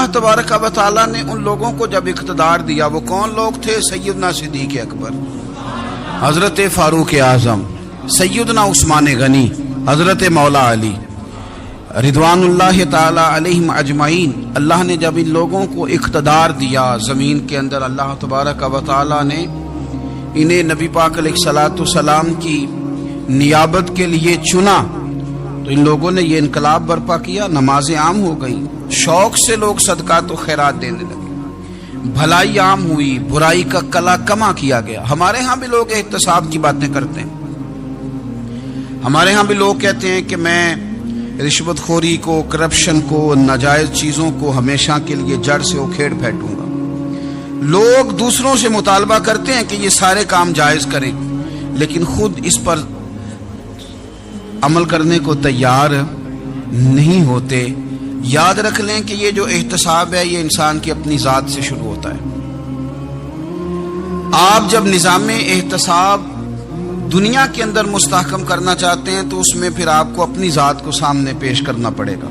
اللہ تبارک و تعالی نے ان لوگوں کو جب اقتدار دیا، وہ کون لوگ تھے؟ سیدنا صدیق اکبر، حضرت فاروق اعظم، سیدنا عثمان غنی، حضرت مولا علی رضوان اللہ تعالی علیہم اجمعین۔ اللہ نے جب ان لوگوں کو اقتدار دیا زمین کے اندر، اللہ تبارک و تعالی نے انہیں نبی پاک علیہ الصلوۃ والسلام کی نیابت کے لیے چنا، تو ان لوگوں نے یہ انقلاب برپا کیا، نمازیں عام ہو گئیں، شوق سے لوگ صدقات و خیرات دینے لگے، بھلائی عام ہوئی، برائی کا کلا کما کیا گیا۔ ہمارے ہاں بھی لوگ احتساب کی باتیں کرتے ہیں، ہمارے ہاں بھی لوگ کہتے ہیں کہ میں رشوت خوری کو، کرپشن کو، ناجائز چیزوں کو ہمیشہ کے لیے جڑ سے اکھیڑ پھینٹوں گا۔ لوگ دوسروں سے مطالبہ کرتے ہیں کہ یہ سارے کام جائز کریں، لیکن خود اس پر عمل کرنے کو تیار نہیں ہوتے۔ یاد رکھ لیں کہ یہ جو احتساب ہے یہ انسان کی اپنی ذات سے شروع ہوتا ہے۔ آپ جب نظام احتساب دنیا کے اندر مستحکم کرنا چاہتے ہیں تو اس میں پھر آپ کو اپنی ذات کو سامنے پیش کرنا پڑے گا۔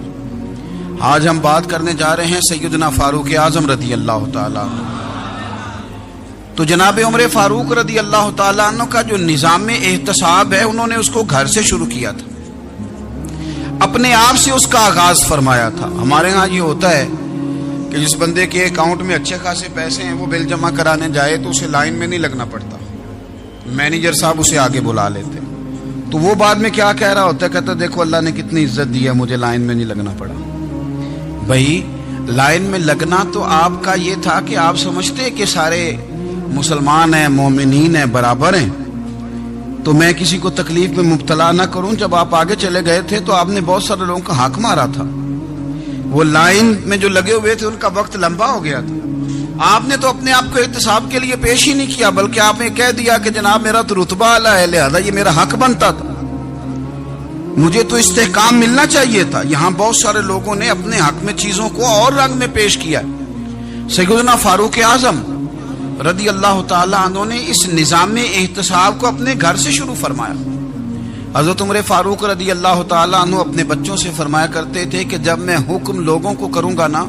آج ہم بات کرنے جا رہے ہیں سیدنا فاروق اعظم رضی اللہ تعالیٰ عنہ۔ تو جناب عمر فاروق رضی اللہ تعالیٰ عنہ کا جو نظام احتساب ہے، انہوں نے اس کو گھر سے شروع کیا تھا، اپنے آپ سے اس کا آغاز فرمایا تھا۔ ہمارے ہاں یہ ہوتا ہے کہ جس بندے کے اکاؤنٹ میں اچھے خاصے پیسے ہیں، وہ بل جمع کرانے جائے تو اسے لائن میں نہیں لگنا پڑتا، مینیجر صاحب اسے آگے بلا لیتے، تو وہ بعد میں کیا کہہ رہا ہوتا ہے؟ کہتا دیکھو اللہ نے کتنی عزت دی ہے، مجھے لائن میں نہیں لگنا پڑا۔ بھائی لائن میں لگنا تو آپ کا یہ تھا کہ آپ سمجھتے کہ سارے مسلمان ہیں، مومنین ہیں، برابر ہیں، تو میں کسی کو تکلیف میں مبتلا نہ کروں۔ جب آپ آگے چلے گئے تھے تو آپ نے بہت سارے لوگوں کا حق مارا تھا، وہ لائن میں جو لگے ہوئے تھے ان کا وقت لمبا ہو گیا تھا۔ آپ نے تو اپنے آپ کو احتساب کے لیے پیش ہی نہیں کیا، بلکہ آپ نے کہہ دیا کہ جناب میرا تو رتبہ اعلیٰ ہے، لہذا یہ میرا حق بنتا تھا، مجھے تو استحکام ملنا چاہیے تھا۔ یہاں بہت سارے لوگوں نے اپنے حق میں چیزوں کو اور رنگ میں پیش کیا۔ سیدنا فاروق اعظم رضی اللہ تعالی عنہ نے اس نظام احتساب کو اپنے گھر سے شروع فرمایا۔ حضرت عمر فاروق رضی اللہ تعالی عنہ اپنے بچوں سے فرمایا کرتے تھے کہ جب میں حکم لوگوں کو کروں گا نا،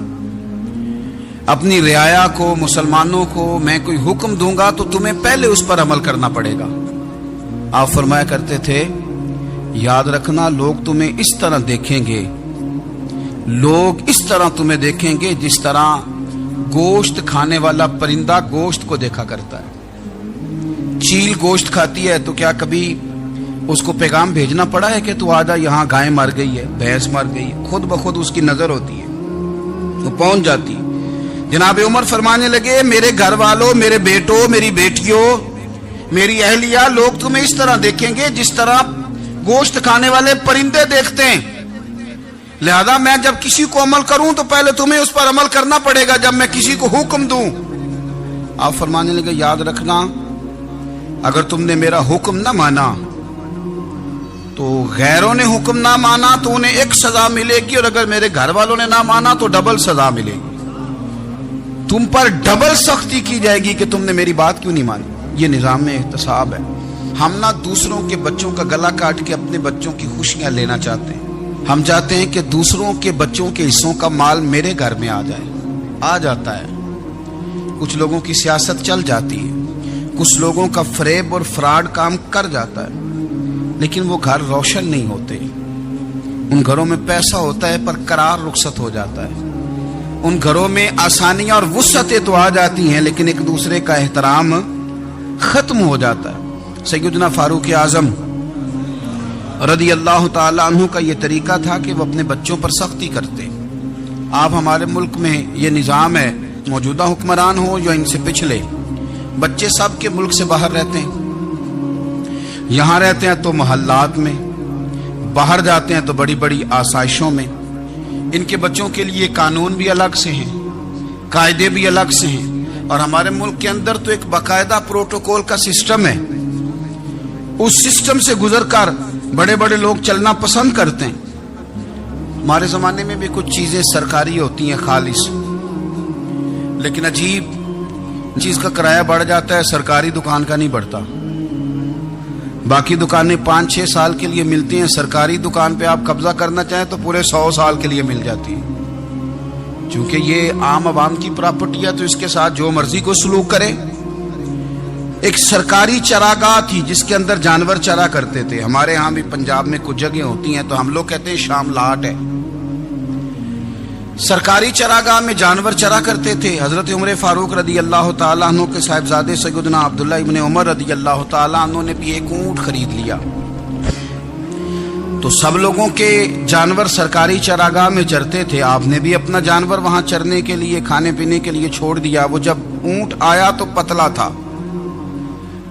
اپنی رعایا کو، مسلمانوں کو میں کوئی حکم دوں گا تو تمہیں پہلے اس پر عمل کرنا پڑے گا۔ آپ فرمایا کرتے تھے یاد رکھنا لوگ تمہیں اس طرح دیکھیں گے، لوگ اس طرح تمہیں دیکھیں گے جس طرح گوشت کھانے والا پرندہ گوشت کو دیکھا کرتا ہے۔ چیل گوشت کھاتی ہے تو کیا کبھی اس کو پیغام بھیجنا پڑا ہے کہ تو آجا یہاں گائے مر گئی ہے، بھینس مر گئی ہے؟ خود بخود اس کی نظر ہوتی ہے، وہ پہنچ جاتی ہے۔ جناب عمر فرمانے لگے میرے گھر والوں، میرے بیٹوں، میری بیٹیوں، میری اہلیہ، لوگ تمہیں اس طرح دیکھیں گے جس طرح گوشت کھانے والے پرندے دیکھتے ہیں، لہذا میں جب کسی کو عمل کروں تو پہلے تمہیں اس پر عمل کرنا پڑے گا جب میں کسی کو حکم دوں۔ آپ فرمانے لگے یاد رکھنا اگر تم نے میرا حکم نہ مانا تو غیروں نے حکم نہ مانا تو انہیں ایک سزا ملے گی، اور اگر میرے گھر والوں نے نہ مانا تو ڈبل سزا ملے گی، تم پر ڈبل سختی کی جائے گی کہ تم نے میری بات کیوں نہیں مانی۔ یہ نظام احتساب ہے۔ ہم نہ دوسروں کے بچوں کا گلا کاٹ کے اپنے بچوں کی خوشیاں لینا چاہتے ہیں، ہم چاہتے ہیں کہ دوسروں کے بچوں کے حصوں کا مال میرے گھر میں آ جائے، آ جاتا ہے۔ کچھ لوگوں کی سیاست چل جاتی ہے، کچھ لوگوں کا فریب اور فراڈ کام کر جاتا ہے، لیکن وہ گھر روشن نہیں ہوتے۔ ان گھروں میں پیسہ ہوتا ہے پر قرار رخصت ہو جاتا ہے، ان گھروں میں آسانیاں اور وسعتیں تو آ جاتی ہیں لیکن ایک دوسرے کا احترام ختم ہو جاتا ہے۔ سیدنا فاروق اعظم رضی اللہ تعالی عنہ کا یہ طریقہ تھا کہ وہ اپنے بچوں پر سختی کرتے۔ آپ ہمارے ملک میں یہ نظام ہے، موجودہ حکمران ہو یا ان سے پچھلے، بچے سب کے ملک سے باہر رہتے ہیں، یہاں رہتے ہیں تو محلات میں، باہر جاتے ہیں تو بڑی بڑی آسائشوں میں۔ ان کے بچوں کے لیے قانون بھی الگ سے ہیں، قاعدے بھی الگ سے ہیں، اور ہمارے ملک کے اندر تو ایک باقاعدہ پروٹوکول کا سسٹم ہے، اس سسٹم سے گزر کر بڑے بڑے لوگ چلنا پسند کرتے ہیں۔ ہمارے زمانے میں بھی کچھ چیزیں سرکاری ہوتی ہیں خالص، لیکن عجیب چیز کا کرایہ بڑھ جاتا ہے، سرکاری دکان کا نہیں بڑھتا۔ باقی دکانیں 5-6 سال کے لیے ملتی ہیں، سرکاری دکان پہ آپ قبضہ کرنا چاہیں تو پورے 100 سال کے لیے مل جاتی ہے۔ چونکہ یہ عام عوام کی پراپرٹی ہے تو اس کے ساتھ جو مرضی کو سلوک کرے۔ ایک سرکاری چراگاہ تھی جس کے اندر جانور چرا کرتے تھے۔ ہمارے ہاں بھی پنجاب میں کچھ جگہ ہوتی ہیں تو ہم لوگ کہتے ہیں شام لاٹ ہے۔ سرکاری چراگاہ میں جانور چرا کرتے تھے۔ حضرت عمر فاروق رضی اللہ تعالیٰ عنہ کے صاحبزادے سیدنا عبداللہ ابن عمر رضی اللہ تعالیٰ عنہ نے بھی ایک اونٹ خرید لیا۔ تو سب لوگوں کے جانور سرکاری چراگاہ میں چرتے تھے، آپ نے بھی اپنا جانور وہاں چرنے کے لیے کھانے پینے کے لیے چھوڑ دیا۔ وہ جب اونٹ آیا تو پتلا تھا،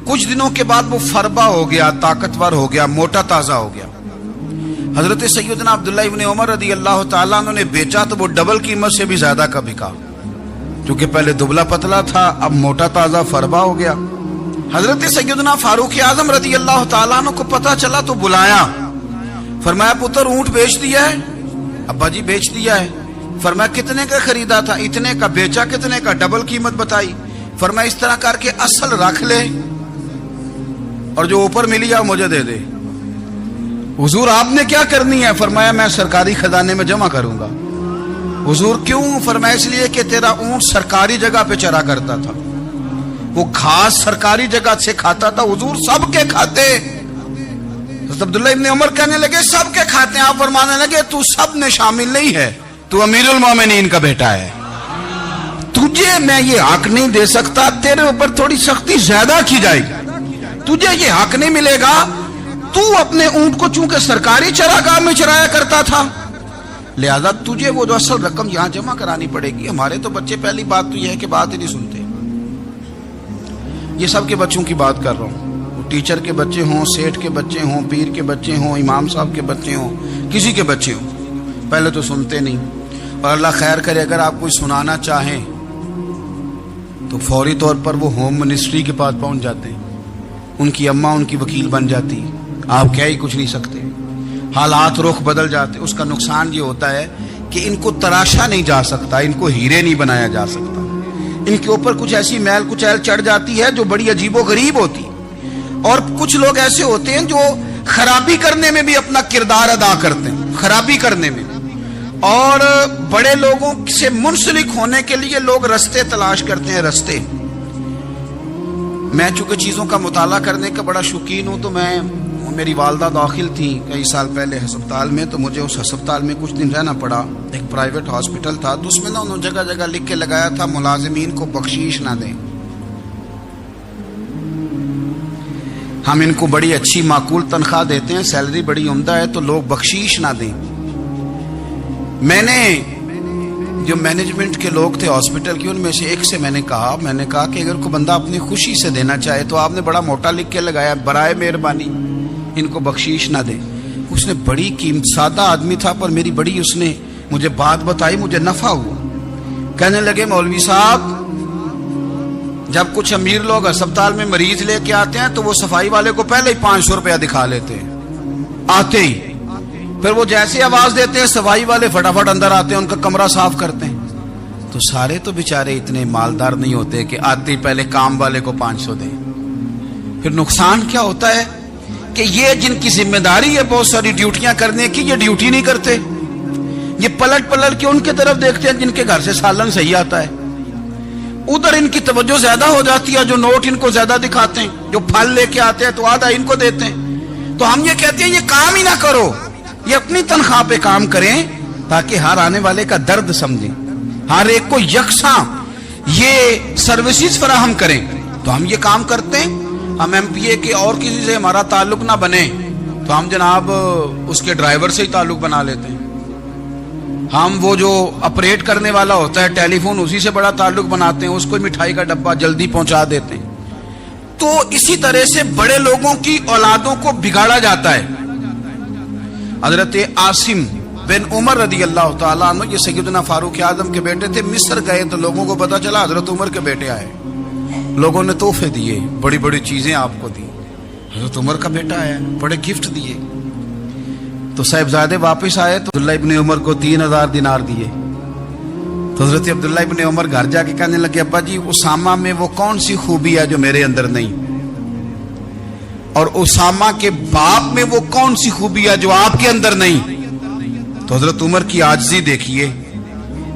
کچھ دنوں کے بعد وہ فربا ہو گیا، طاقتور ہو گیا، موٹا تازہ ہو گیا۔ حضرت سیدنا عبداللہ ابن عمر رضی اللہ تعالیٰ عنہ نے بیچا تو وہ ڈبل قیمت سے بھی زیادہ کا بکا، کیونکہ پہلے دبلا پتلا تھا، اب موٹا تازہ فربا ہو گیا۔ حضرت سیدنا فاروق اعظم رضی اللہ تعالیٰ عنہ کو پتا چلا تو بلایا، فرمایا پتر اونٹ بیچ دیا ہے؟ ابا جی بیچ دیا ہے۔ فرمایا کتنے کا خریدا تھا؟ اتنے کا۔ بیچا کتنے کا؟ ڈبل قیمت بتائی۔ فرمایا اس طرح کر کے اصل رکھ لے اور جو اوپر ملی ہے مجھے دے دے۔ حضور آپ نے کیا کرنی ہے؟ فرمایا میں سرکاری خزانے میں جمع کروں گا۔ حضور کیوں؟ فرمایا اس لیے کہ تیرا اونٹ سرکاری جگہ پہ چرا کرتا تھا، وہ گھاس سرکاری جگہ سے کھاتا تھا۔ حضور سب کے کھاتے۔ عبداللہ ابن عمر کہنے لگے سب کے کھاتے ہیں۔ آپ فرمانے لگے تو سب میں شامل نہیں ہے، تو امیر المومنین کا بیٹا ہے، تجھے میں یہ حق نہیں دے سکتا، تیرے اوپر تھوڑی سختی زیادہ کی جائے گی، تجھے یہ حق نہیں ملے گا۔ تو اپنے اونٹ کو چونکہ سرکاری چراگاہ میں چرایا کرتا تھا، لہذا تجھے وہ جو اصل رقم یہاں جمع کرانی پڑے گی۔ ہمارے تو بچے پہلی بات تو یہ ہے کہ بات ہی نہیں سنتے۔ یہ سب کے بچوں کی بات کر رہا ہوں، ٹیچر کے بچے ہوں، سیٹھ کے بچے ہوں، پیر کے بچے ہوں، امام صاحب کے بچے ہوں، کسی کے بچے ہوں، پہلے تو سنتے نہیں۔ اور اللہ خیر کرے اگر آپ کوئی سنانا چاہیں تو فوری طور پر وہ ہوم منسٹری کے پاس پہنچ جاتے ہیں، ان کی اماں ان کی وکیل بن جاتی، آپ کہہ ہی کچھ نہیں سکتے، حالات رخ بدل جاتے۔ اس کا نقصان یہ ہوتا ہے کہ ان کو تراشا نہیں جا سکتا، ان کو ہیرے نہیں بنایا جا سکتا، ان کے اوپر کچھ ایسی میل کچیل چڑھ جاتی ہے جو بڑی عجیب و غریب ہوتی۔ اور کچھ لوگ ایسے ہوتے ہیں جو خرابی کرنے میں بھی اپنا کردار ادا کرتے ہیں، خرابی کرنے میں، اور بڑے لوگوں سے منسلک ہونے کے لیے لوگ رستے تلاش کرتے ہیں، رستے۔ میں چونکہ چیزوں کا مطالعہ کرنے کا بڑا شوقین ہوں، تو میری والدہ داخل تھی کئی سال پہلے ہسپتال میں، تو مجھے اس ہسپتال میں کچھ دن رہنا پڑا۔ ایک پرائیویٹ ہاسپٹل تھا، تو اس میں انہوں نے جگہ جگہ لکھ کے لگایا تھا ملازمین کو بخشیش نہ دیں، ہم ان کو بڑی اچھی معقول تنخواہ دیتے ہیں، سیلری بڑی عمدہ ہے، تو لوگ بخشیش نہ دیں۔ میں نے جو مینجمنٹ کے لوگ تھے ہاسپٹل کے، ان میں سے ایک سے میں نے کہا کہ اگر کوئی بندہ اپنی خوشی سے دینا چاہے تو آپ نے بڑا موٹا لکھ کے لگایا برائے مہربانی ان کو بخشیش نہ دے۔ اس نے بڑی قیمت، سادہ آدمی تھا پر میری بڑی اس نے مجھے بات بتائی، مجھے نفع ہوا۔ کہنے لگے مولوی صاحب جب کچھ امیر لوگ اسپتال میں مریض لے کے آتے ہیں تو وہ صفائی والے کو پہلے ہی 500 روپیہ دکھا لیتے ہیں آتے ہی، پھر وہ جیسے آواز دیتے ہیں صفائی والے فٹافٹ اندر آتے ہیں، ان کا کمرہ صاف کرتے ہیں۔ تو سارے تو بیچارے اتنے مالدار نہیں ہوتے کہ آتے ہی پہلے کام والے کو 500 دیں۔ پھر نقصان کیا ہوتا ہے کہ یہ جن کی ذمہ داری ہے بہت ساری ڈیوٹیاں کرنے کی، یہ ڈیوٹی نہیں کرتے، یہ پلٹ کے ان کی طرف دیکھتے ہیں جن کے گھر سے سالن صحیح آتا ہے، ادھر ان کی توجہ زیادہ ہو جاتی ہے، جو نوٹ ان کو زیادہ دکھاتے ہیں، جو پھل لے کے آتے ہیں تو آدھا ان کو دیتے ہیں۔ تو ہم یہ کہتے ہیں یہ کام ہی نہ کرو، یہ اپنی تنخواہ پہ کام کریں تاکہ ہر آنے والے کا درد سمجھیں، ہر ایک کو یکساں یہ سروسز فراہم کریں۔ تو ہم یہ کام کرتے ہیں، ہم ایم پی اے کے اور کسی سے ہمارا تعلق نہ بنے تو ہم جناب اس کے ڈرائیور سے ہی تعلق بنا لیتے ہیں، ہم وہ جو آپریٹ کرنے والا ہوتا ہے ٹیلی فون اسی سے بڑا تعلق بناتے ہیں، اس کو مٹھائی کا ڈبہ جلدی پہنچا دیتے ہیں۔ تو اسی طرح سے بڑے لوگوں کی اولادوں کو بگاڑا جاتا ہے۔ حضرت عاصم بن عمر رضی اللہ تعالیٰ عنہ، یہ سیدنا فاروق اعظم کے بیٹے تھے، مصر گئے تو لوگوں کو پتا چلا حضرت عمر کے بیٹے آئے، لوگوں نے تحفے دیے، بڑی بڑی چیزیں آپ کو دی، حضرت عمر کا بیٹا آیا، بڑے گفٹ دیے۔ تو صاحبزادے واپس آئے تو عبداللہ ابن عمر کو 3000 دینار دیے۔ تو حضرت عبداللہ ابن عمر گھر جا کے کہنے لگے ابا جی اسامہ میں وہ کون سی خوبی ہے جو میرے اندر نہیں، اور اسامہ کے باپ میں وہ کون سی خوبی ہے جو آپ کے اندر نہیں۔ تو حضرت عمر کی عاجزی دیکھیے،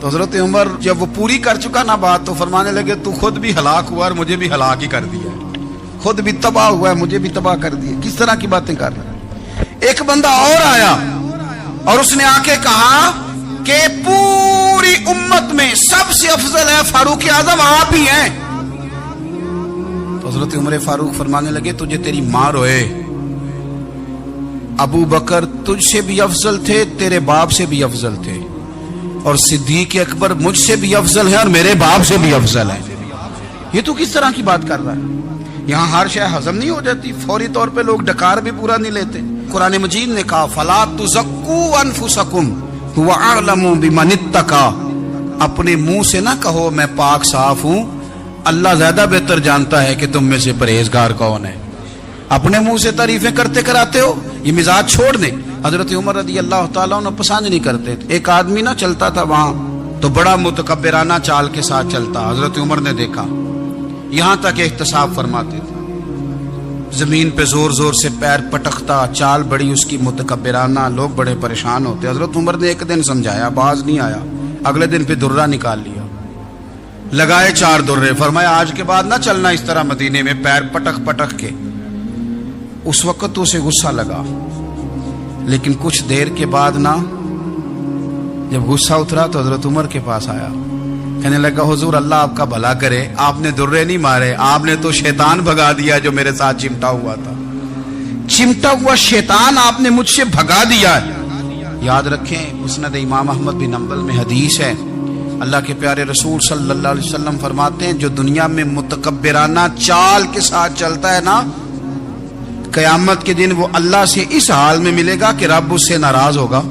تو حضرت عمر جب وہ پوری کر چکا نا بات تو فرمانے لگے تو خود بھی ہلاک ہوا اور مجھے بھی ہلاک ہی کر دیا، خود بھی تباہ ہوا ہے مجھے بھی تباہ کر دیا۔ کس طرح کی باتیں کر رہا ہے۔ ایک بندہ اور آیا اور اس نے آ کے کہا کہ پوری امت میں سب سے افضل ہے فاروق اعظم آپ ہی ہیں۔ تو حضرت عمر فاروق فرمانے لگے تجھے تیری ماں روئے، ابو بکر تجھ سے بھی افضل تھے، تیرے باپ سے بھی افضل تھے، اور صدیق اکبر مجھ سے بھی افضل ہے اور میرے باپ سے بھی افضل ہے۔ یہ تو کس طرح کی بات کر رہا ہے؟ یہاں ہر شے ہضم نہیں ہو جاتی، فوری طور پہ لوگ ڈکار بھی پورا نہیں لیتے۔ قرآن مجید نے کہا فَلَا تُزَكُّوا أَنفُسَكُمْ هُوَ أَعْلَمُ بِمَنِ اتَّقَىٰ، اپنے منہ سے نہ کہو میں پاک صاف ہوں، اللہ زیادہ بہتر جانتا ہے کہ تم میں سے پرہیزگار کون ہے۔ اپنے منہ سے تعریفیں کرتے کراتے ہو، یہ مزاج چھوڑ دیں۔ حضرت عمر رضی اللہ تعالیٰ عنہ پسند نہیں کرتے تھے۔ ایک آدمی نہ چلتا تھا وہاں تو بڑا متکبرانہ چال کے ساتھ چلتا، حضرت عمر نے دیکھا، یہاں تک احتساب فرماتے تھے، زمین پہ زور زور سے پیر پٹکتا، چال بڑی اس کی متکبرانہ، لوگ بڑے پریشان ہوتے۔ حضرت عمر نے ایک دن سمجھایا، باز نہیں آیا، اگلے دن پہ درہ نکال لیا، لگائے 4 درے، فرمایا آج کے بعد نہ چلنا اس طرح مدینے میں پیر پٹک پٹک کے۔ اس وقت تو اسے غصہ لگا، لیکن کچھ دیر کے بعد نا جب غصہ اترا تو حضرت عمر کے پاس آیا، کہنے لگا حضور اللہ آپ کا بھلا کرے، آپ نے درے نہیں مارے، آپ نے تو شیطان بھگا دیا جو میرے ساتھ چمٹا ہوا تھا، چمٹا ہوا شیطان آپ نے مجھ سے بھگا دیا۔ یاد رکھیں مسند امام احمد بن حنبل میں حدیث ہے، اللہ کے پیارے رسول صلی اللہ علیہ وسلم فرماتے ہیں جو دنیا میں متکبرانہ چال کے ساتھ چلتا ہے نا، قیامت کے دن وہ اللہ سے اس حال میں ملے گا کہ رب اس سے ناراض ہوگا۔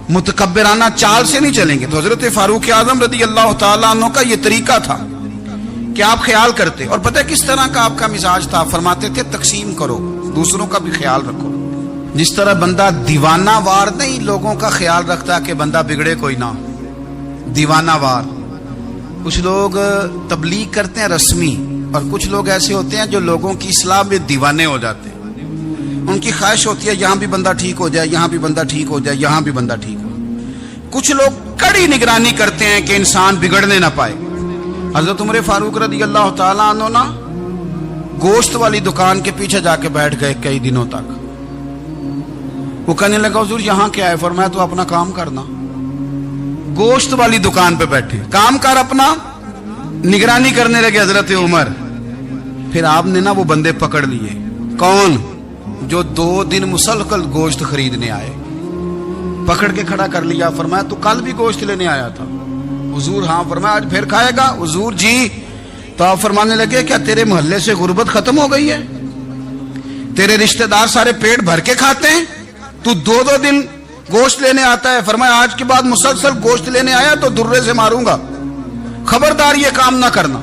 متکبرانہ چال سے نہیں چلیں گے۔ تو حضرت فاروق اعظم رضی اللہ تعالیٰ عنہ کا یہ طریقہ تھا کہ آپ خیال کرتے، اور پتہ کس طرح کا آپ کا مزاج تھا، فرماتے تھے تقسیم کرو، دوسروں کا بھی خیال رکھو۔ جس طرح بندہ دیوانہ وار نہیں لوگوں کا خیال رکھتا کہ بندہ بگڑے کوئی نہ، دیوانہ وار۔ کچھ لوگ تبلیغ کرتے ہیں رسمی، اور کچھ لوگ ایسے ہوتے ہیں جو لوگوں کی اصلاح میں دیوانے ہو جاتے ہیں۔ ان کی خواہش ہوتی ہے یہاں بھی بندہ ٹھیک ہو جائے، یہاں بھی بندہ ٹھیک ہو جائے، یہاں بھی بندہ ٹھیک ہو جائے۔ کچھ لوگ کڑی نگرانی کرتے ہیں کہ انسان بگڑنے نہ پائے۔ حضرت عمر فاروق رضی اللہ تعالیٰ عنہ نا گوشت والی دکان کے پیچھے جا کے بیٹھ گئے کئی دنوں تک۔ وہ کہنے لگا حضور یہاں کیا ہے؟ فرمایا تو اپنا کام کرنا، گوشت والی دکان پہ بیٹھے، کام کر اپنا، نگرانی کرنے لگے حضرت عمر۔ پھر آپ نے نا وہ بندے پکڑ لیے، کون؟ جو 2 دن مسلسل گوشت خریدنے آئے، پکڑ کے کھڑا کر لیا، فرمایا تو کل بھی گوشت لینے آیا تھا؟ حضور ہاں۔ فرمایا آج پھر کھائے گا؟ حضور جی۔ تو آپ فرمانے لگے کیا تیرے محلے سے غربت ختم ہو گئی ہے؟ تیرے رشتہ دار سارے پیٹ بھر کے کھاتے ہیں، تو 2 دن گوشت لینے آتا ہے؟ فرمایا آج کے بعد مسلسل گوشت لینے آیا تو درے سے ماروں گا، خبردار یہ کام نہ کرنا۔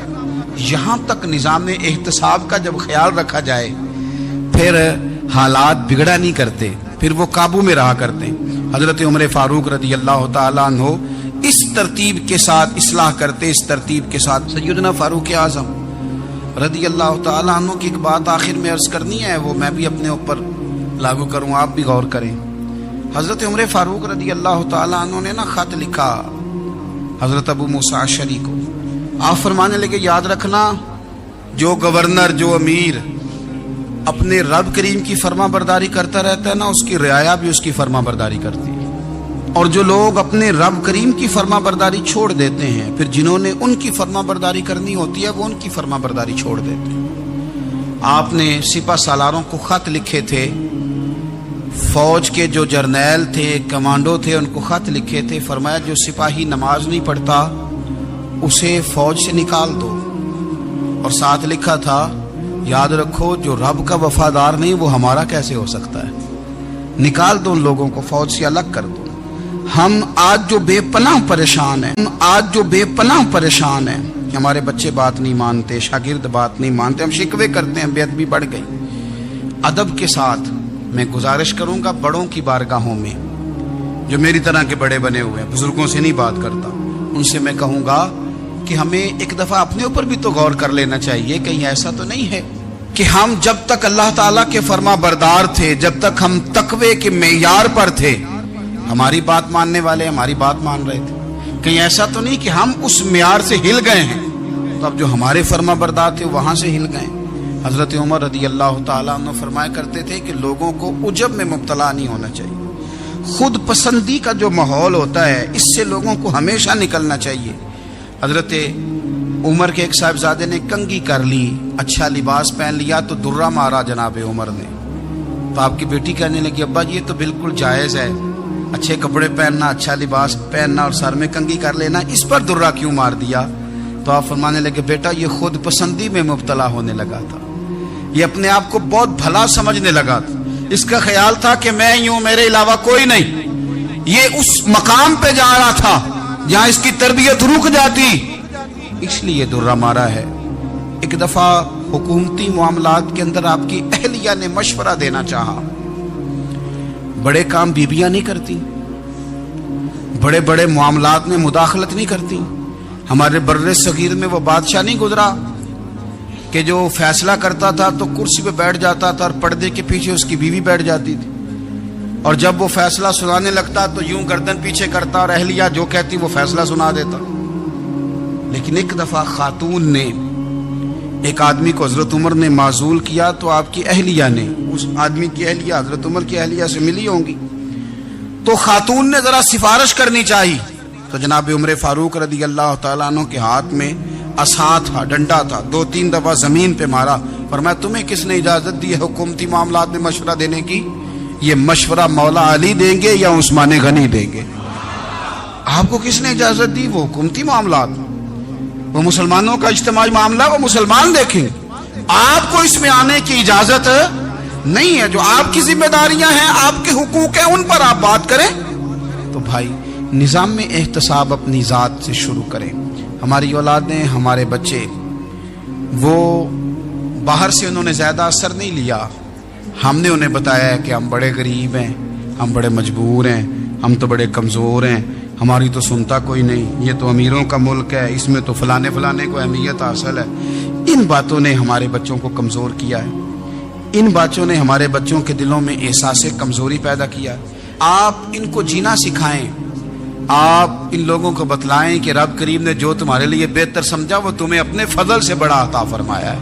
یہاں تک نظام احتساب کا جب خیال رکھا جائے پھر حالات بگڑا نہیں کرتے، پھر وہ قابو میں رہا کرتے۔ حضرت عمر فاروق رضی اللہ تعالیٰ عنہ اس ترتیب کے ساتھ اصلاح کرتے، اس ترتیب کے ساتھ۔ سیدنا فاروق اعظم رضی اللہ تعالیٰ عنہ کی ایک بات آخر میں عرض کرنی ہے، وہ میں بھی اپنے اوپر لاگو کروں، آپ بھی غور کریں۔ حضرت عمر فاروق رضی اللہ تعالیٰ عنہ نے نا خط لکھا حضرت ابو موسیٰ اشعری کو۔ آپ فرمانے لگے یاد رکھنا جو گورنر، جو امیر اپنے رب کریم کی فرما برداری کرتا رہتا ہے نا، اس کی رعایا بھی اس کی فرما برداری کرتی ہے، اور جو لوگ اپنے رب کریم کی فرما برداری چھوڑ دیتے ہیں پھر جنہوں نے ان کی فرما برداری کرنی ہوتی ہے وہ ان کی فرما برداری چھوڑ دیتے ہیں۔ آپ نے سپہ سالاروں کو خط لکھے تھے، فوج کے جو جرنیل تھے، کمانڈو تھے، ان کو خط لکھے تھے، فرمایا جو سپاہی نماز نہیں پڑھتا اسے فوج سے نکال دو، اور ساتھ لکھا تھا یاد رکھو جو رب کا وفادار نہیں وہ ہمارا کیسے ہو سکتا ہے، نکال دو ان لوگوں کو، فوج سے الگ کر دو۔ ہم آج جو بے پناہ پریشان ہیں، ہمارے بچے بات نہیں مانتے، شاگرد بات نہیں مانتے، ہم شکوے کرتے ہیں، بے ادبی بڑھ گئی۔ ادب کے ساتھ میں گزارش کروں گا بڑوں کی بارگاہوں میں، جو میری طرح کے بڑے بنے ہوئے ہیں، بزرگوں سے نہیں بات کرتا، ان سے میں کہوں گا کہ ہمیں ایک دفعہ اپنے اوپر بھی تو غور کر لینا چاہیے، کہیں ایسا تو نہیں ہے کہ ہم جب تک اللہ تعالیٰ کے فرما بردار تھے، جب تک ہم تقوی کے معیار پر تھے، ہماری بات ماننے والے ہماری بات مان رہے تھے، کہیں ایسا تو نہیں کہ ہم اس معیار سے ہل گئے ہیں تو اب جو ہمارے فرما بردار تھے وہاں سے ہل گئے. حضرت عمر رضی اللہ تعالیٰ عنہ فرمایا کرتے تھے کہ لوگوں کو عجب میں مبتلا نہیں ہونا چاہیے. خود پسندی کا جو ماحول ہوتا ہے اس سے لوگوں کو ہمیشہ نکلنا چاہیے. حضرت عمر کے ایک صاحبزادے نے کنگھی کر لی, اچھا لباس پہن لیا تو درہ مارا جناب عمر نے. تو آپ کی بیٹی کہنے لگی ابا جی یہ تو بالکل جائز ہے, اچھے کپڑے پہننا, اچھا لباس پہننا اور سر میں کنگھی کر لینا, اس پر درہ کیوں مار دیا؟ تو آپ فرمانے لگے بیٹا یہ خود پسندی میں مبتلا ہونے لگا تھا, یہ اپنے آپ کو بہت بھلا سمجھنے لگا تھا, اس کا خیال تھا کہ میں ہی ہوں میرے علاوہ کوئی نہیں. یہ اس مقام پہ جا رہا تھا جہاں اس کی تربیت رک جاتی, اس لیے درہ مارا ہے. ایک دفعہ حکومتی معاملات کے اندر آپ کی اہلیہ نے مشورہ دینا چاہا. بڑے کام بیویاں نہیں کرتی, بڑے بڑے معاملات میں مداخلت نہیں کرتی. ہمارے بر صغیر میں وہ بادشاہ نہیں گزرا کہ جو فیصلہ کرتا تھا تو کرسی پہ بیٹھ جاتا تھا اور پردے کے پیچھے اس کی بیوی بیٹھ جاتی تھی, اور جب وہ فیصلہ سنانے لگتا تو یوں گردن پیچھے کرتا اور اہلیہ جو کہتی وہ فیصلہ سنا دیتا. لیکن ایک دفعہ خاتون نے ایک آدمی کو حضرت عمر نے معزول کیا تو آپ کی اہلیہ نے, اس آدمی کی اہلیہ حضرت عمر کی اہلیہ سے ملی ہوں گی, تو خاتون نے ذرا سفارش کرنی چاہی. تو جناب عمر فاروق رضی اللہ تعالیٰ عنہ کے ہاتھ میں عصا تھا, ڈنڈا تھا, 2-3 دفعہ زمین پہ مارا. فرمایا تمہیں کس نے اجازت دی ہے حکومتی معاملات میں مشورہ دینے کی؟ یہ مشورہ مولا علی دیں گے یا عثمان غنی دیں گے؟ آپ کو کس نے اجازت دی؟ وہ حکومتی معاملات, وہ مسلمانوں کا اجتماعی معاملہ, وہ مسلمان دیکھیں. آپ کو اس میں آنے کی اجازت نہیں ہے. جو آپ کی ذمہ داریاں ہیں, آپ کے حقوق ہیں, ان پر آپ بات کریں. تو بھائی نظام میں احتساب اپنی ذات سے شروع کریں. ہماری اولادیں, ہمارے بچے, وہ باہر سے انہوں نے زیادہ اثر نہیں لیا. ہم نے انہیں بتایا ہے کہ ہم بڑے غریب ہیں, ہم بڑے مجبور ہیں, ہم تو بڑے کمزور ہیں, ہماری تو سنتا کوئی نہیں, یہ تو امیروں کا ملک ہے, اس میں تو فلانے کو اہمیت حاصل ہے. ان باتوں نے ہمارے بچوں کو کمزور کیا ہے. ان باتوں نے ہمارے بچوں کے دلوں میں احساس کمزوری پیدا کیا ہے. آپ ان کو جینا سکھائیں. آپ ان لوگوں کو بتلائیں کہ رب کریم نے جو تمہارے لیے بہتر سمجھا وہ تمہیں اپنے فضل سے بڑا عطا فرمایا ہے.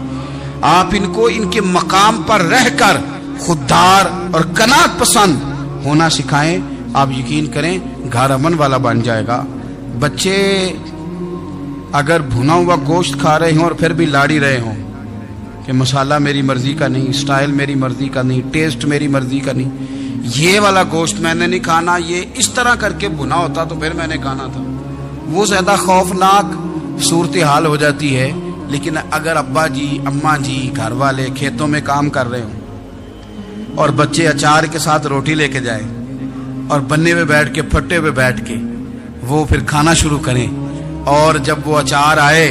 آپ ان کو ان کے مقام پر رہ کر خوددار اور قناعت پسند ہونا سکھائیں. آپ یقین کریں گھر امن والا بن جائے گا. بچے اگر بھنا ہوا گوشت کھا رہے ہوں اور پھر بھی لاڑی رہے ہوں کہ مسالہ میری مرضی کا نہیں, سٹائل میری مرضی کا نہیں, ٹیسٹ میری مرضی کا نہیں, یہ والا گوشت میں نے نہیں کھانا, یہ اس طرح کر کے بھنا ہوتا تو پھر میں نے کھانا تھا, وہ زیادہ خوفناک صورتحال ہو جاتی ہے. لیکن اگر ابا جی, اماں جی, گھر والے کھیتوں میں کام کر رہے ہوں اور بچے اچار کے ساتھ روٹی لے کے جائیں اور بننے پہ بیٹھ کے, پھٹے پہ بیٹھ کے وہ پھر کھانا شروع کریں, اور جب وہ اچار آئے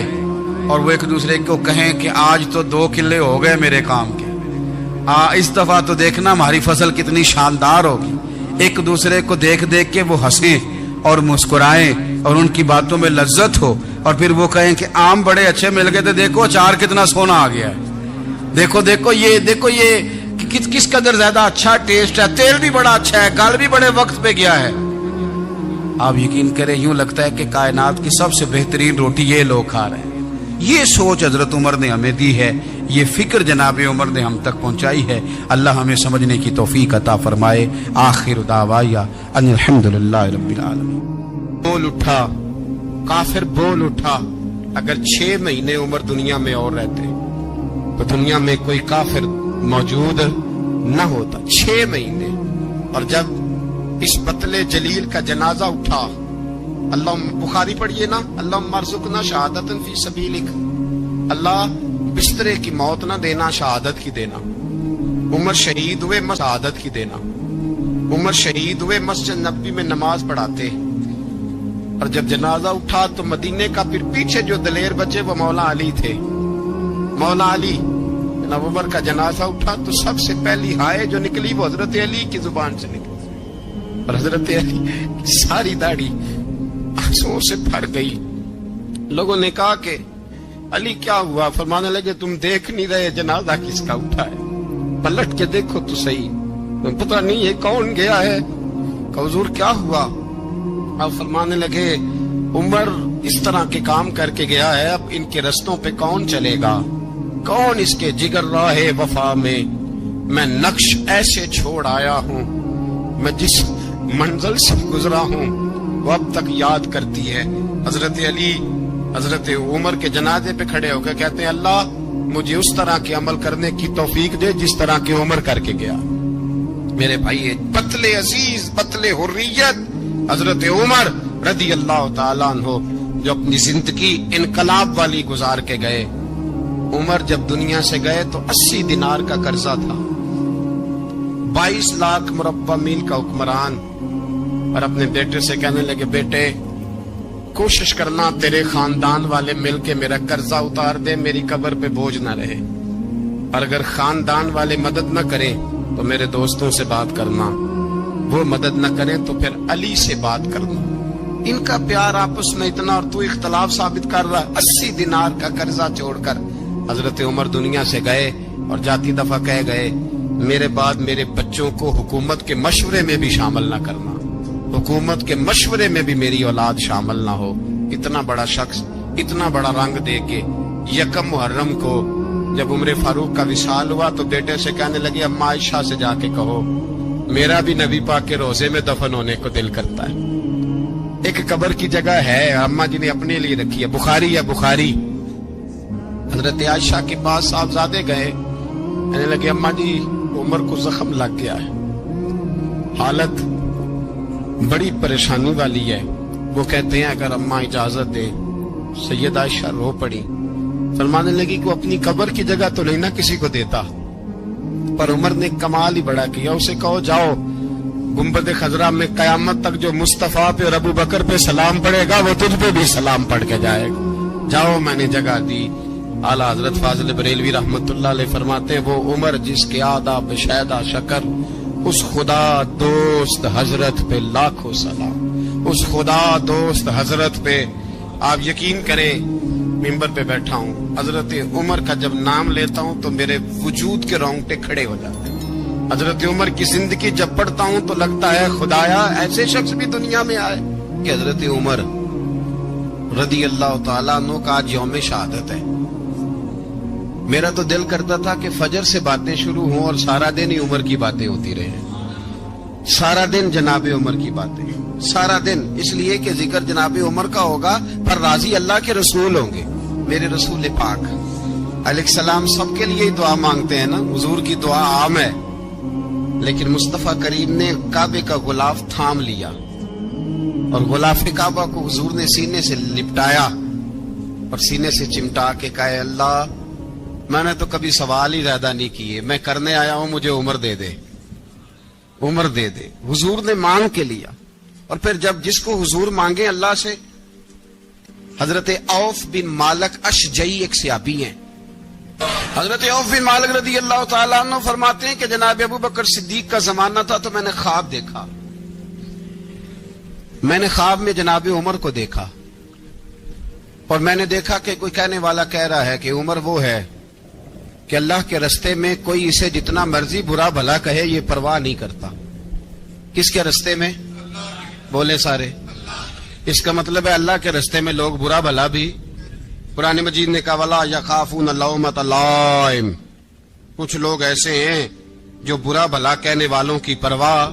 اور وہ ایک دوسرے کو کہیں کہ آج تو 2 کلے ہو گئے میرے کام کے, اس دفعہ تو دیکھنا ہماری فصل کتنی شاندار ہوگی. ایک دوسرے کو دیکھ دیکھ کے وہ ہنسیں اور مسکرائیں اور ان کی باتوں میں لذت ہو, اور پھر وہ کہیں کہ آم بڑے اچھے مل گئے تھے, دیکھو اچار کتنا سونا آ گیا ہے, دیکھو یہ کس قدر زیادہ اچھا ٹیسٹ ہے, تیل بھی بڑا اچھا ہے, گل بھی بڑے وقت پہ گیا ہے. آپ یقین کریں یوں لگتا ہے کہ کائنات کی سب سے بہترین روٹی یہ لوگ کھا رہے ہیں. یہ سوچ حضرت عمر نے ہمیں دی ہے, یہ فکر جناب عمر نے ہم تک پہنچائی ہے. اللہ ہمیں سمجھنے کی توفیق عطا فرمائے. آخر دعوایا ان الحمدللہ رب العالمین. بول اٹھا کافر, بول اٹھا. اگر 6 مہینے عمر دنیا میں اور رہتے تو دنیا میں کوئی کافر موجود نہ ہوتا. 6 مہینے. اور جب اس بطل جلیل کا جنازہ اٹھا, اللہ بخاری پڑھیے نا, اللہ مرزقنا شہادت فی سبیلک, اللہ بسترے کی موت نہ دینا, شہادت کی دینا. عمر شہید ہوئے, شہادت کی دینا. عمر شہید ہوئے, مسجد نبوی میں نماز پڑھاتے, اور جب جنازہ اٹھا تو مدینے کا پھر پیچھے جو دلیر بچے وہ مولا علی تھے. مولا علی, جناب عمر کا جنازہ اٹھا تو سب سے پہلی ہائے جو نکلی وہ حضرت علی کی زبان سے نکلی, اور حضرت علی ساری داڑھی آنسوؤں سے بھر گئی. لوگوں نے کہا کہ علی کیا ہوا؟ فرمانے لگے تم دیکھ نہیں رہے جنازہ کس کا اٹھا ہے, پلٹ کے دیکھو تو صحیح, پتہ نہیں یہ کون گیا ہے, کہ حضور کیا ہوا؟ آپ فرمانے لگے عمر اس طرح کے کام کر کے گیا ہے، اب ان کے رستوں پہ کون چلے گا؟ کون اس کے جگر راہ وفا میں میں نقش ایسے چھوڑ آیا ہوں، میں جس منزل سے گزرا ہوں وہ اب تک یاد کرتی ہے۔ حضرت علی حضرت عمر کے جنازے پہ کھڑے ہو کے کہتے ہیں اللہ مجھے اس طرح کے عمل کرنے کی توفیق دے جس طرح کی عمر کر کے گیا۔ میرے بھائی بطل عزیز، بطل حریت حضرت عمر رضی اللہ تعالیٰ عنہ جو اپنی زندگی انقلاب والی گزار کے گئے۔ عمر جب دنیا سے گئے تو 80 دینار کا قرضہ تھا، 22 لاکھ مربع میل کا حکمران، اور اپنے بیٹے سے کہنے لگے بیٹے کوشش کرنا تیرے خاندان والے مل کے میرا قرضہ اتار دے، میری قبر پہ بوجھ نہ رہے، اور اگر خاندان والے مدد نہ کریں تو میرے دوستوں سے بات کرنا، وہ مدد نہ کریں تو پھر علی سے بات کرنا۔ ان کا پیار آپس میں اتنا، اور تو اختلاف ثابت کر رہا۔ 80 دینار کا قرضہ چھوڑ کر حضرت عمر دنیا سے گئے، اور جاتی دفعہ کہہ گئے میرے بعد میرے بچوں کو حکومت کے مشورے میں بھی شامل نہ کرنا، حکومت کے مشورے میں بھی میری اولاد شامل نہ ہو۔ اتنا بڑا شخص اتنا بڑا رنگ دے کے یکم محرم کو جب عمر فاروق کا وصال ہوا تو بیٹے سے کہنے لگے اماں عائشہ سے جا کے کہو میرا بھی نبی پاک کے روزے میں دفن ہونے کو دل کرتا ہے۔ ایک قبر کی جگہ ہے اماں جی نے اپنے لیے رکھی ہے، بخاری یا بخاری۔ حضرت عائشہ کے پاس صاحبزادے گئے، کہنے لگے اماں جی عمر کو زخم لگ گیا ہے، حالت بڑی پریشانی والی ہے۔ وہ کہتے ہیں اگر اماں اجازت دے، سید عائشہ رو پڑی، فرمانے لگی کہ اپنی قبر کی جگہ تو نہیں نہ کسی کو دیتا، پر عمر نے کمال ہی بڑا کیا، اسے کہو جاؤ گنبد خضرا میں قیامت تک جو مصطفیٰ پہ اور ابو بکر پہ سلام پڑے گا وہ تجھ پہ بھی سلام پڑھ کے جائے گا، جاؤ میں نے جگہ دی۔ اعلیٰ حضرت فاضل بریلوی رحمت اللہ علیہ فرماتے ہیں وہ عمر جس کے آداب شیدہ شکر، اس خدا دوست حضرت پہ لاکھوں سلام، اس خدا دوست حضرت پہ۔ آپ یقین کریں ممبر پہ بیٹھا ہوں، حضرت عمر کا جب نام لیتا ہوں تو میرے وجود کے رونگٹے کھڑے ہو جاتے ہیں۔ حضرت عمر کی زندگی جب پڑھتا ہوں تو لگتا ہے خدایا ایسے شخص بھی دنیا میں آئے کہ حضرت عمر رضی اللہ تعالیٰ عنہ کا آج یوم شہادت ہے۔ میرا تو دل کرتا تھا کہ فجر سے باتیں شروع ہوں اور سارا دن ہی عمر کی باتیں ہوتی رہیں، سارا دن جناب عمر کی باتیں، سارا دن، اس لیے کہ ذکر جناب عمر کا ہوگا پر راضی اللہ کے رسول ہوں گے۔ میرے رسول پاک علیہ السلام سب کے لیے دعا مانگتے ہیں نا، حضور کی دعا عام ہے، لیکن مصطفیٰ کریم نے کعبے کا غلاف تھام لیا اور غلاف کعبہ کو حضور نے سینے سے لپٹایا اور سینے سے چمٹا کے کہا اللہ میں نے تو کبھی سوال ہی زیادہ نہیں کیے، میں کرنے آیا ہوں، مجھے عمر دے دے، عمر دے دے۔ حضور نے مانگ کے لیا، اور پھر جب جس کو حضور مانگے اللہ سے، حضرت عوف بن مالک اشجعی ایک صحابی ہیں، حضرت عوف بن مالک رضی اللہ تعالیٰ عنہ فرماتے ہیں کہ جناب ابو بکر صدیق کا زمانہ تھا تو میں نے خواب دیکھا، میں نے خواب میں جناب عمر کو دیکھا، اور میں نے دیکھا کہ کوئی کہنے والا کہہ رہا ہے کہ عمر وہ ہے کہ اللہ کے رستے میں کوئی اسے جتنا مرضی برا بھلا کہے یہ پرواہ نہیں کرتا۔ کس کے رستے میں؟ بولے سارے۔ اس کا مطلب ہے اللہ کے رستے میں لوگ برا بھلا بھی، قرآن مجید نے کہا وَلَا يَخَافُونَ لَوْمَةَ لَائِمٍ، کچھ لوگ ایسے ہیں جو برا بھلا کہنے والوں کی پرواہ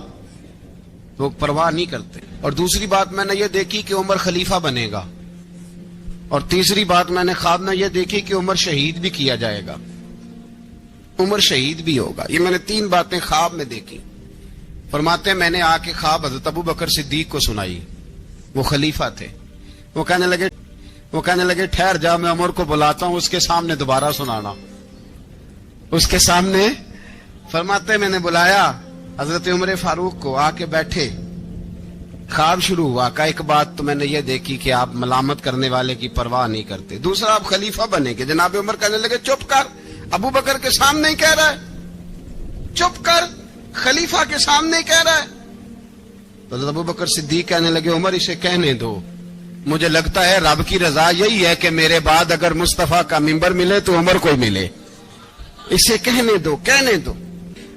نہیں کرتے۔ اور دوسری بات میں نے یہ دیکھی کہ عمر خلیفہ بنے گا، اور تیسری بات میں نے خواب میں یہ دیکھی کہ عمر شہید بھی کیا جائے گا، عمر شہید بھی ہوگا۔ یہ میں نے 3 باتیں خواب میں دیکھی۔ فرماتے ہیں میں نے آ کے خواب حضرت ابو بکر صدیق کو سنائی، وہ خلیفہ تھے، وہ کہنے لگے ٹھہر جا میں عمر کو بلاتا ہوں، اس کے سامنے دوبارہ سنانا، اس کے سامنے۔ فرماتے ہیں میں نے بلایا حضرت عمر فاروق کو، آ کے بیٹھے، خواب شروع ہوا، کہ ایک بات تو میں نے یہ دیکھی کہ آپ ملامت کرنے والے کی پرواہ نہیں کرتے، دوسرا آپ خلیفہ بنے گے۔ جناب عمر کہنے لگے چپ کر، ابو بکر کے سامنے ہی کہہ رہا ہے، چپ کر، خلیفہ کے سامنے ہی کہہ رہا ہے۔ تو ابو بکر صدیق کہنے لگے عمر اسے کہنے دو، مجھے لگتا ہے رب کی رضا یہی ہے کہ میرے بعد اگر مصطفیٰ کا منبر ملے تو عمر کو ملے، اسے کہنے دو، کہنے دو۔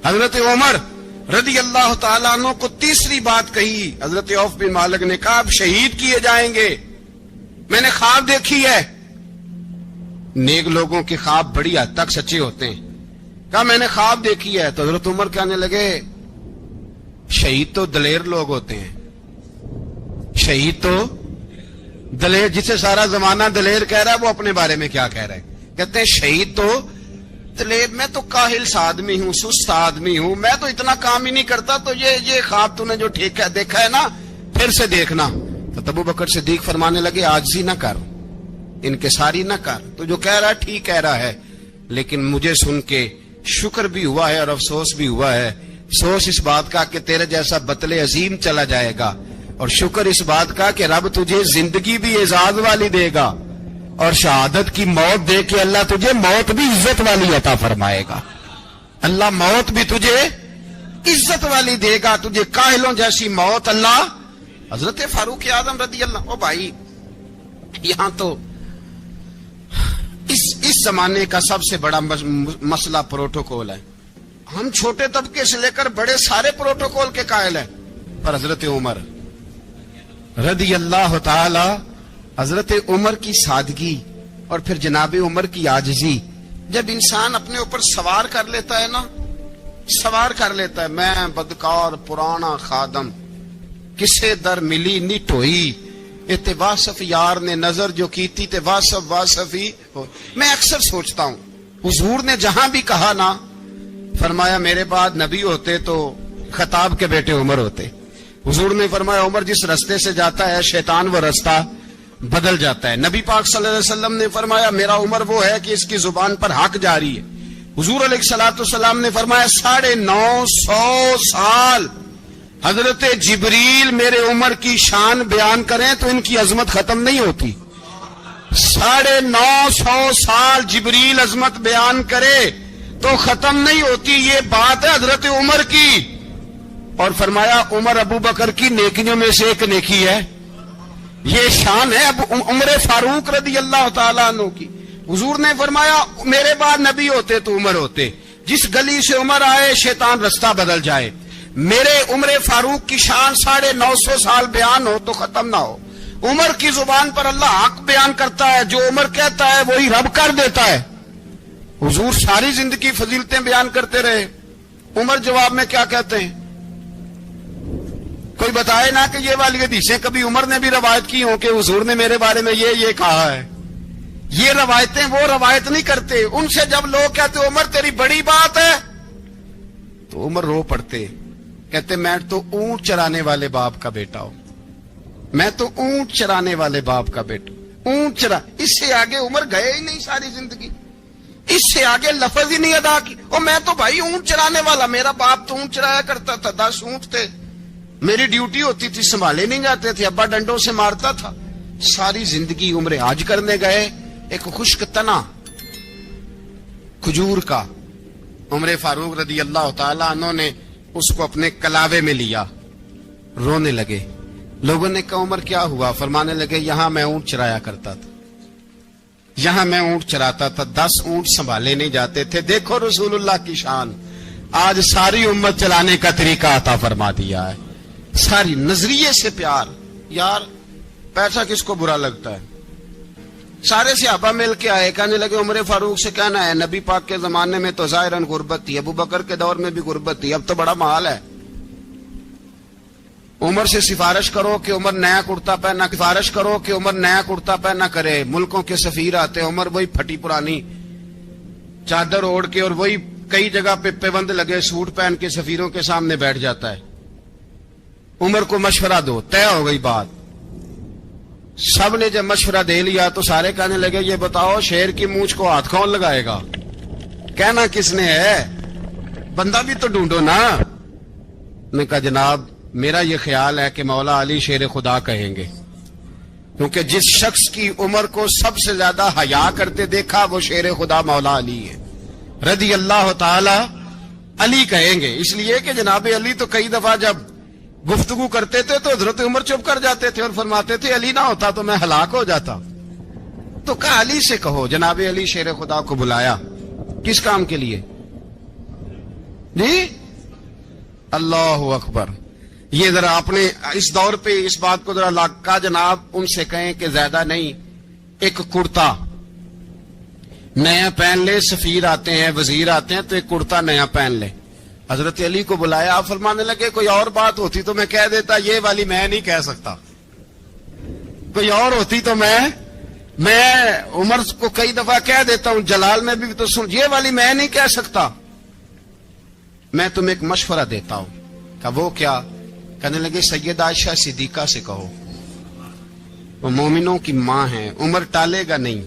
حضرت عمر رضی اللہ تعالیٰ عنہ کو تیسری بات کہی، حضرت عوف بن مالک نے کہا آپ شہید کیے جائیں گے، میں نے خواب دیکھی ہے. نیک لوگوں کے خواب بڑی حد تک سچے ہوتے ہیں. کہا میں نے خواب دیکھی ہے. تو حضرت عمر کہنے لگے شہید تو دلیر لوگ ہوتے ہیں. شہید تو دلیر، جسے سارا زمانہ دلیر کہہ رہا ہے وہ اپنے بارے میں کیا کہہ رہا ہے؟ کہتے ہیں شہید تو دلیر. میں تو کاہل سا آدمی ہوں، سست آدمی ہوں، میں تو اتنا کام ہی نہیں کرتا. تو یہ خواب تو نے جو دیکھا ہے نا، پھر سے دیکھنا. تو ابو بکر صدیق فرمانے لگے عاجزی نہ کر، انکساری نہ کر. تو جو کہہ رہا ہے ٹھیک کہہ رہا ہے، لیکن مجھے سن کے شکر بھی ہوا ہے اور افسوس بھی ہوا ہے. افسوس اس بات کا کہ تیرے جیسا بطل عظیم چلا جائے گا، اور شکر اس بات کا کہ رب تجھے زندگی بھی اعزاز والی دے گا، اور شہادت کی موت دے کے اللہ تجھے موت بھی عزت والی عطا فرمائے گا. اللہ موت بھی تجھے عزت والی دے گا، تجھے کاہلوں جیسی موت اللہ. حضرت فاروق اعظم رضی اللہ. او بھائی، یہاں تو اس زمانے کا سب سے بڑا مسئلہ پروٹوکول ہے. ہم چھوٹے طبقے سے لے کر بڑے سارے پروٹوکول کے قائل ہیں، پر حضرت عمر رضی اللہ تعالی، حضرت عمر کی سادگی اور پھر جناب عمر کی عاجزی، جب انسان اپنے اوپر سوار کر لیتا ہے نا، سوار کر لیتا ہے. میں بدکار پرانا خادم، کسے در ملی نٹ ہوئی، تے واصف یار نے نظر جو کیتی تے واصف ہی ہو. میں اکثر سوچتا ہوں حضور نے جہاں بھی کہا نا، فرمایا میرے بعد نبی ہوتے تو خطاب کے بیٹے عمر ہوتے. حضور نے فرمایا عمر جس رستے سے جاتا ہے شیطان وہ رستہ بدل جاتا ہے. نبی پاک صلی اللہ علیہ وسلم نے فرمایا میرا عمر وہ ہے کہ اس کی زبان پر حق جاری ہے. حضور علیہ الصلوۃ والسلام نے فرمایا 950 سال حضرت جبریل میرے عمر کی شان بیان کریں تو ان کی عظمت ختم نہیں ہوتی. 950 سال جبریل عظمت بیان کرے تو ختم نہیں ہوتی. یہ بات ہے حضرت عمر کی. اور فرمایا عمر ابو بکر کی نیکیوں میں سے ایک نیکی ہے. یہ شان ہے اب عمر فاروق رضی اللہ تعالیٰ عنہ کی. حضور نے فرمایا میرے بعد نبی ہوتے تو عمر ہوتے. جس گلی سے عمر آئے شیطان رستہ بدل جائے. میرے عمر فاروق کی شان 950 سال بیان ہو تو ختم نہ ہو. عمر کی زبان پر اللہ حق بیان کرتا ہے، جو عمر کہتا ہے وہی رب کر دیتا ہے. حضور ساری زندگی فضیلتیں بیان کرتے رہے. عمر جواب میں کیا کہتے ہیں؟ کوئی بتائے نا کہ یہ والی حدیثیں کبھی عمر نے بھی روایت کی ہوں کہ حضور نے میرے بارے میں یہ کہا ہے. یہ روایتیں وہ روایت نہیں کرتے. ان سے جب لوگ کہتے عمر تیری بڑی بات ہے تو عمر رو پڑتے، کہتے میں تو اونٹ چرانے والے باپ کا بیٹا ہوں، میں تو اونٹ چرانے والے باپ کا بیٹا. اونٹ چرا، اس سے آگے عمر گئے ہی نہیں ساری زندگی. اس سے آگے لفظ ہی نہیں ادا کی. اور میں تو بھائی اونٹ چرانے والا، میرا باپ تو اونٹ چرایا کرتا تھا، 10 اونٹ تھے، میری ڈیوٹی ہوتی تھی، سنبھالے نہیں جاتے تھے، ابا ڈنڈوں سے مارتا تھا. ساری زندگی عمر حج کرنے گئے، ایک خشک تنا کھجور کا عمر فاروق رضی اللہ تعالیٰ عنہ نے اس کو اپنے کلاوے میں لیا، رونے لگے. لوگوں نے کہا عمر کیا ہوا؟ فرمانے لگے یہاں میں اونٹ چرایا کرتا تھا، یہاں میں اونٹ چراتا تھا، 10 اونٹ سنبھالے نہیں جاتے تھے. دیکھو رسول اللہ کی شان، آج ساری امت چلانے کا طریقہ عطا فرما دیا ہے. ساری نظریے سے پیار. یار پیسہ کس کو برا لگتا ہے؟ سارے صحابہ مل کے آئے، کہنے لگے عمر فاروق سے کہنا ہے نبی پاک کے زمانے میں تو ظاہراً غربت تھی، ابو بکر کے دور میں بھی غربت تھی، اب تو بڑا محال ہے. عمر سے سفارش کرو کہ عمر نیا کرتا پہنا، سفارش کرو کہ عمر نیا کرتا پہنا کرے. ملکوں کے سفیر آتے، عمر وہی پھٹی پرانی چادر اوڑھ کے اور وہی کئی جگہ پہ پیوند لگے سوٹ پہن کے سفیروں کے سامنے بیٹھ جاتا ہے. عمر کو مشورہ دو، طے ہو گئی بات. سب نے جب مشورہ دے لیا تو سارے کہنے لگے یہ بتاؤ شیر کی مونچھ کو ہاتھ کون لگائے گا؟ کہنا کس نے ہے؟ بندہ بھی تو ڈھونڈو نا. نے کہا جناب میرا یہ خیال ہے کہ مولا علی شیر خدا کہیں گے، کیونکہ جس شخص کی عمر کو سب سے زیادہ حیا کرتے دیکھا وہ شیر خدا مولا علی ہے رضی اللہ تعالی. علی کہیں گے اس لیے کہ جناب علی تو کئی دفعہ جب گفتگو کرتے تھے تو حضرت عمر چپ کر جاتے تھے اور فرماتے تھے علی نہ ہوتا تو میں ہلاک ہو جاتا. تو کہا علی سے کہو. جناب علی شیر خدا کو بلایا، کس کام کے لیے؟ جی اللہ اکبر. یہ ذرا اپنے اس دور پہ اس بات کو ذرا لاکا جناب ان سے کہیں کہ زیادہ نہیں، ایک کرتا نیا پہن لے، سفیر آتے ہیں وزیر آتے ہیں تو ایک کرتا نیا پہن لے۔ حضرت علی کو بلایا، آپ فرمانے لگے کوئی اور بات ہوتی تو میں کہہ دیتا، یہ والی میں نہیں کہہ سکتا، کوئی اور ہوتی تو میں عمر کو کئی دفعہ کہہ دیتا ہوں، جلال میں بھی تو سن، یہ والی میں نہیں کہہ سکتا، میں تمہیں ایک مشورہ دیتا ہوں۔ کہا وہ کیا؟ کہنے لگے سیدہ عائشہ صدیقہ سے کہو، وہ مومنوں کی ماں ہیں، عمر ٹالے گا نہیں۔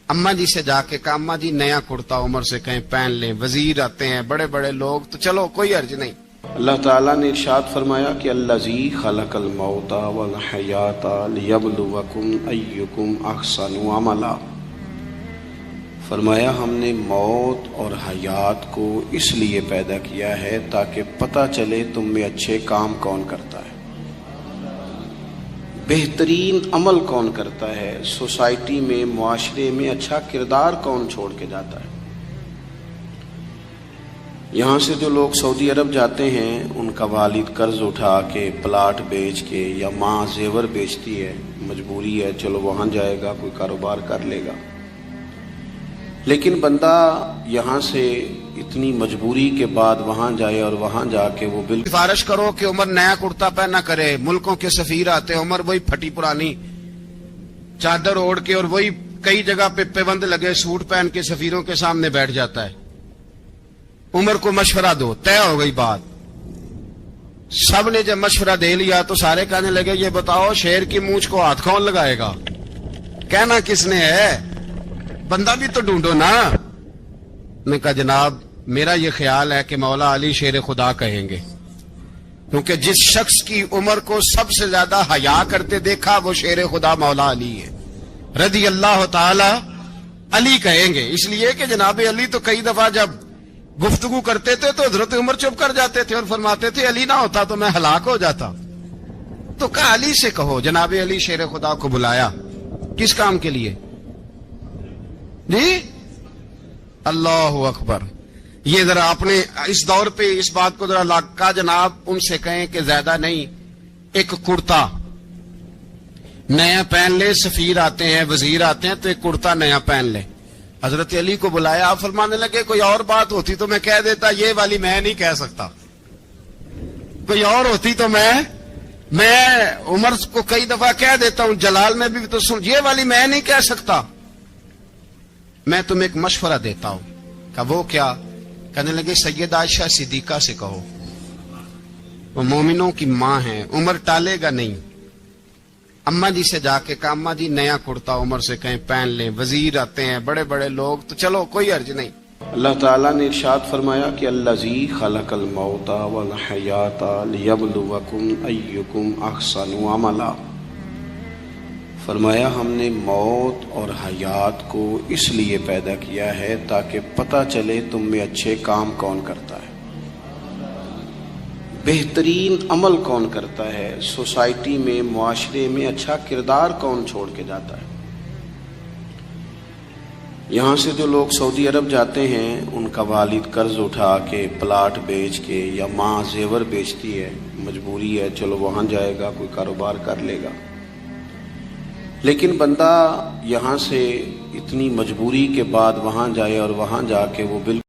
اماں جی سے جا کے کہا اماں جی نیا کرتا عمر سے کہیں پہن لیں، وزیر آتے ہیں بڑے بڑے لوگ تو چلو کوئی حرج نہیں۔ اللہ تعالیٰ نے ارشاد فرمایا کہ الذی خلق الموت والحیات لیبلوکم ایکم احسن عملا، فرمایا ہم نے موت اور حیات کو اس لیے پیدا کیا ہے تاکہ پتہ چلے تم میں اچھے کام کون کرتا ہے، بہترین عمل کون کرتا ہے، سوسائٹی میں معاشرے میں اچھا کردار کون چھوڑ کے جاتا ہے۔ یہاں سے جو لوگ سعودی عرب جاتے ہیں ان کا والد قرض اٹھا کے پلاٹ بیچ کے یا ماں زیور بیچتی ہے، مجبوری ہے چلو وہاں جائے گا کوئی کاروبار کر لے گا، لیکن بندہ یہاں سے اتنی مجبوری کے بعد وہاں جائے اور وہاں جا کے وہ بالکل سفارش کرو کہ عمر نیا کرتا پہنا کرے، ملکوں کے سفیر آتے ہیں، عمر وہی پھٹی پرانی چادر اوڑھ کے اور وہی کئی جگہ پہ پیوند لگے سوٹ پہن کے سفیروں کے سامنے بیٹھ جاتا ہے۔ عمر کو مشورہ دو، طے ہو گئی بات۔ سب نے جب مشورہ دے لیا تو سارے کہنے لگے یہ بتاؤ شیر کی مونچھ کو ہاتھ کون لگائے گا، کہنا کس نے ہے، بندہ بھی تو ڈھونڈو نا۔ میں کہا جناب میرا یہ خیال ہے کہ مولا علی شیر خدا کہیں گے، کیونکہ جس شخص کی عمر کو سب سے زیادہ حیا کرتے دیکھا وہ شیر خدا مولا علی ہے رضی اللہ تعالی علی کہیں گے، اس لیے کہ جناب علی تو کئی دفعہ جب گفتگو کرتے تھے تو حضرت عمر چپ کر جاتے تھے اور فرماتے تھے علی نہ ہوتا تو میں ہلاک ہو جاتا۔ تو کہا علی سے کہو، جناب علی شیر خدا کو بلایا، کس کام کے لیے؟ جی اللہ اکبر۔ یہ ذرا اپنے اس دور پہ اس بات کو ذرا لاکا جناب ان سے کہیں کہ زیادہ نہیں، ایک کرتا نیا پہن لے، سفیر آتے ہیں وزیر آتے ہیں تو ایک کرتا نیا پہن لے۔ حضرت علی کو بلایا، آپ فرمانے لگے کوئی اور بات ہوتی تو میں کہہ دیتا، یہ والی میں نہیں کہہ سکتا، کوئی اور ہوتی تو میں عمر کو کئی دفعہ کہہ دیتا ہوں، جلال میں بھی تو سن، یہ والی میں نہیں کہہ سکتا، میں تمہیں ایک مشورہ دیتا ہوں۔ کہا وہ کیا؟ کہنے لگے سیدہ عائشہ صدیقہ سے کہو، وہ مومنوں کی ماں ہیں، عمر ٹالے گا نہیں۔ اماں جی سے جا کے کہا اماں جی نیا کرتا عمر سے کہیں پہن لیں، وزیر آتے ہیں بڑے بڑے لوگ تو چلو کوئی حرج نہیں۔ اللہ تعالیٰ نے ارشاد فرمایا کہ الذی خلق الموت والحیات لیبلوکم ایکم احسن عملا، فرمایا ہم نے موت اور حیات کو اس لیے پیدا کیا ہے تاکہ پتہ چلے تم میں اچھے کام کون کرتا ہے، بہترین عمل کون کرتا ہے، سوسائٹی میں معاشرے میں اچھا کردار کون چھوڑ کے جاتا ہے۔ یہاں سے جو لوگ سعودی عرب جاتے ہیں ان کا والد قرض اٹھا کے پلاٹ بیچ کے یا ماں زیور بیچتی ہے، مجبوری ہے چلو وہاں جائے گا کوئی کاروبار کر لے گا، لیکن بندہ یہاں سے اتنی مجبوری کے بعد وہاں جائے اور وہاں جا کے وہ بالکل